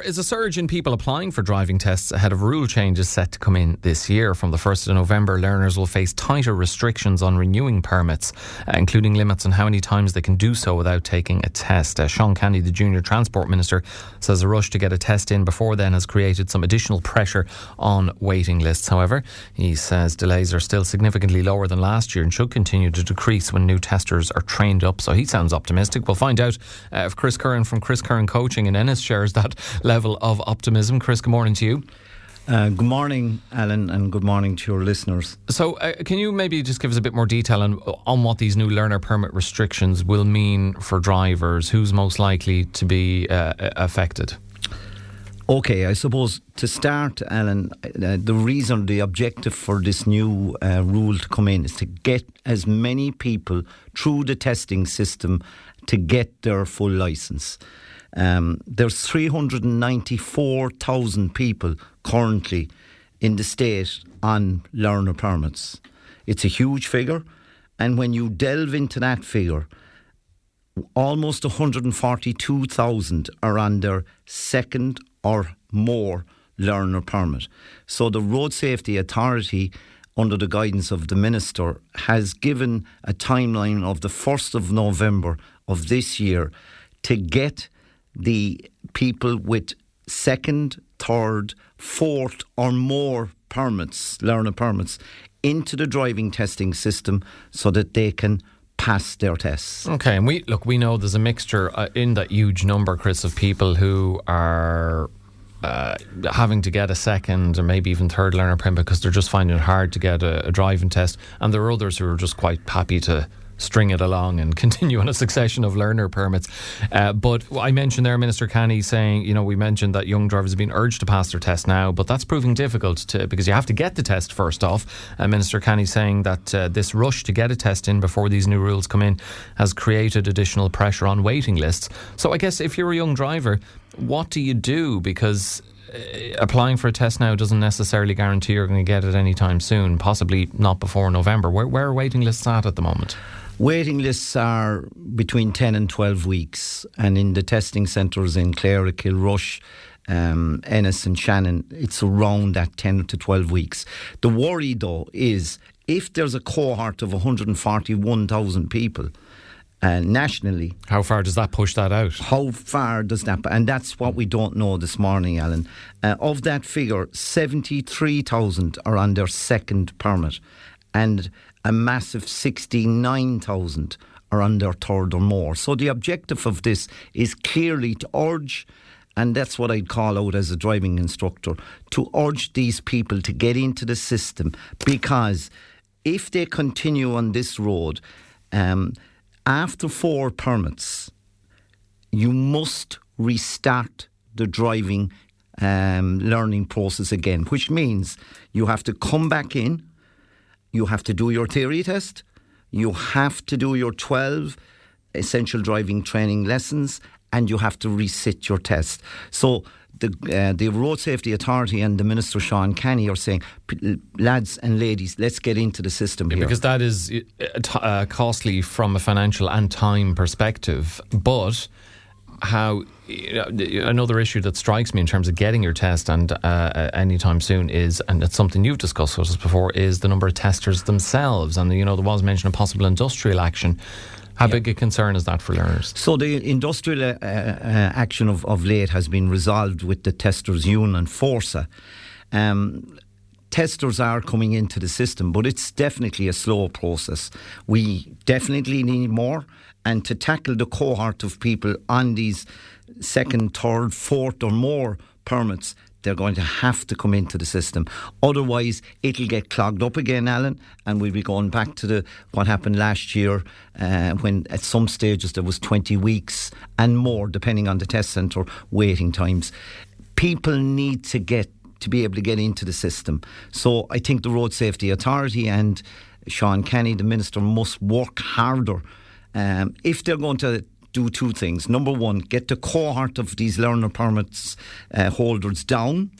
is a surge in people applying for driving tests ahead of rule changes set to come in this year. From the 1st of November, learners will face tighter restrictions on renewing permits, including limits on how many times they can do so without taking a test. Sean Canney, the Junior Transport Minister, says a rush to get a test in before then has created some additional pressure on waiting lists. However, he says delays are still significantly lower than last year and should continue to decrease when new testers are trained up. So he sounds optimistic. We'll find out if Chris Curran from Chris Curran Coaching in Ennis shares that level of optimism. Chris, good morning to you. Good morning, Alan, and good morning to your listeners. So can you maybe just give us a bit more detail on what these new learner permit restrictions will mean for drivers? Who's most likely to be affected? Okay, I suppose to start, Alan, the objective for this new rule to come in is to get as many people through the testing system to get their full licence. There's 394,000 people currently in the state on learner permits. It's a huge figure, and when you delve into that figure, almost 142,000 are on their second or more learner permit. So the Road Safety Authority, under the guidance of the Minister, has given a timeline of the 1st of November of this year to get the people with second, third, fourth or more permits, learner permits, into the driving testing system so that they can pass their tests. Okay, and we know there's a mixture in that huge number, Chris, of people who are having to get a second or maybe even third learner permit because they're just finding it hard to get a driving test, and there are others who are just quite happy to string it along and continue on a succession of learner permits. But I mentioned there Minister Canney saying, we mentioned that young drivers have been urged to pass their test now, but that's proving difficult because you have to get the test first off. Minister Canney saying that this rush to get a test in before these new rules come in has created additional pressure on waiting lists. So I guess if you're a young driver, what do you do? Because applying for a test now doesn't necessarily guarantee you're going to get it anytime soon, possibly not before November. Where are waiting lists at the moment? Waiting lists are between 10 and 12 weeks, and in the testing centres in Clare, Kilrush, Ennis and Shannon, it's around that 10 to 12 weeks. The worry though is if there's a cohort of 141,000 people nationally. How far does that push that out? How far does that? And that's what we don't know this morning, Alan. Of that figure, 73,000 are on their second permit, and a massive 69,000 are on their third or more. So the objective of this is clearly to urge, and that's what I'd call out as a driving instructor, to urge these people to get into the system, because if they continue on this road, after 4 permits, you must restart the driving learning process again, which means you have to come back in, you have to do your theory test, you have to do your 12 essential driving training lessons, and you have to resit your test. So the Road Safety Authority and the Minister Sean Canney are saying, lads and ladies, let's get into the system here. Because that is costly from a financial and time perspective. But another issue that strikes me in terms of getting your test and anytime soon is, and it's something you've discussed with us before, is the number of testers themselves. And there was mention of possible industrial action. How big a concern is that for learners? So the industrial action of late has been resolved with the Testers Union, Forza. Testers are coming into the system, but it's definitely a slow process. We definitely need more, and to tackle the cohort of people on these second, third, fourth or more permits, they're going to have to come into the system. Otherwise, it'll get clogged up again, Alan, and we'll be going back to what happened last year when at some stages there was 20 weeks and more, depending on the test centre, waiting times. People need to be able to get into the system. So I think the Road Safety Authority and Sean Canney, the Minister, must work harder if they're going to do 2 things. Number 1, get the cohort of these learner permits holders down,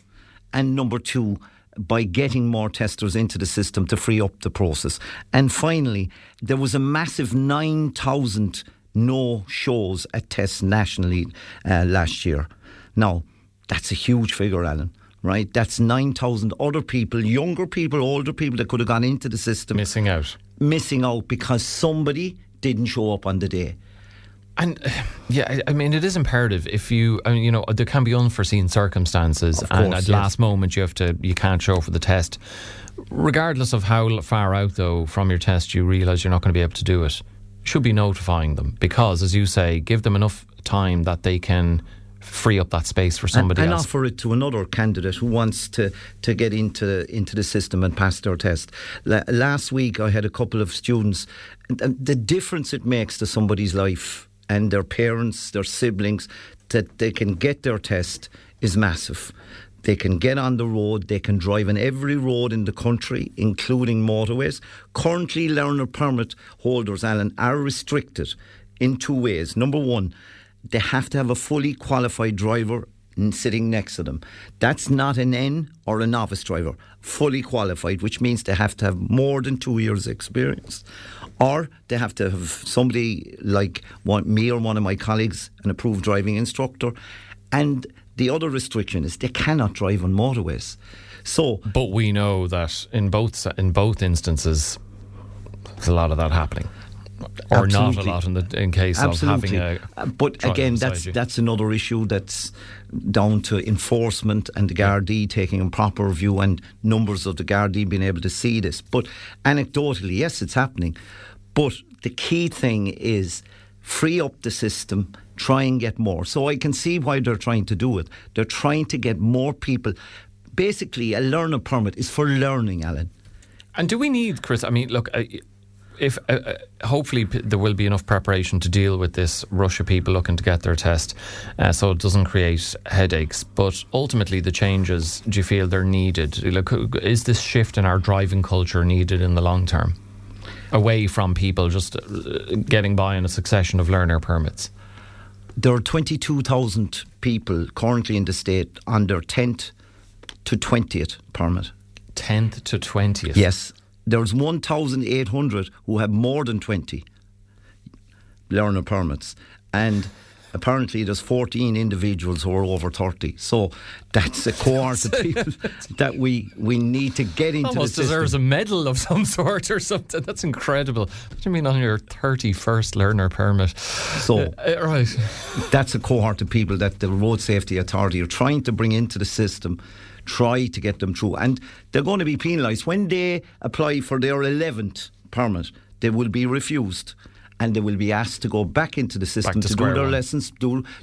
and number 2, by getting more testers into the system to free up the process. And finally, there was a massive 9,000 no-shows at tests nationally last year. Now, That's a huge figure, Alan. Right? That's 9,000 other people, younger people, older people that could have gone into the system. Missing out Because somebody didn't show up on the day. And I mean, it is imperative if there can be unforeseen circumstances, and at last moment you can't show for the test. Regardless of how far out though from your test you realise you're not going to be able to do it, you should be notifying them, because, as you say, give them enough time that they can free up that space for somebody and else. Offer it to another candidate who wants to get into the system and pass their test. Last week I had a couple of students, and the difference it makes to somebody's life and their parents, their siblings, that they can get their test is massive. They can get on the road, they can drive on every road in the country, including motorways. Currently, learner permit holders, Alan, are restricted in two ways. Number one, they have to have a fully qualified driver sitting next to them. That's not an N or a novice driver. Fully qualified, which means they have to have more than 2 years' experience. Or they have to have somebody like me or one of my colleagues, an approved driving instructor. And the other restriction is they cannot drive on motorways. But we know that in both instances, there's a lot of that happening. Or Absolutely. not a lot in case Absolutely. of having a... But again, that's another issue that's down to enforcement and the Gardaí taking a proper view and numbers of the Gardaí being able to see this. But anecdotally, yes, it's happening. But the key thing is free up the system, try and get more. So I can see why they're trying to do it. They're trying to get more people. Basically, a learner permit is for learning, Alan. And do we need, Chris, I mean, look... If hopefully there will be enough preparation to deal with this rush of people looking to get their test, so it doesn't create headaches. But ultimately, the changes, do you feel they're needed? Look, is this shift in our driving culture needed in the long term, away from people just getting by on a succession of learner permits? There are 22,000 people currently in the state on their 10th to 20th permit. 10th to 20th? Yes. There's 1,800 who have more than 20 learner permits, and apparently there's 14 individuals who are over 30. So that's a cohort of people that we need to get into almost the system. Deserves a medal of some sort or something. That's incredible. What do you mean on your 31st learner permit? So right. That's a cohort of people that the Road Safety Authority are trying to bring into the system, try to get them through, and they're going to be penalised when they apply for their 11th permit. They will be refused, and they will be asked to go back into the system to do their lessons,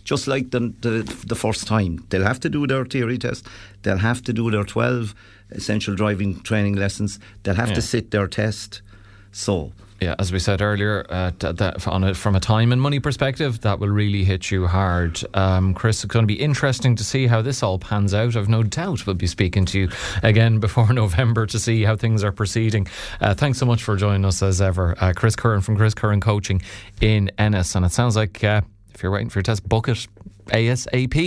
just like the first time. They'll have to do their theory test, they'll have to do their 12 essential driving training lessons, they'll have to sit their test. So yeah, as we said earlier, from a time and money perspective, that will really hit you hard. Chris, it's going to be interesting to see how this all pans out. I've no doubt we'll be speaking to you again before November to see how things are proceeding. Thanks so much for joining us as ever. Chris Curran from Chris Curran Coaching in Ennis. And it sounds like if you're waiting for your test, book it ASAP.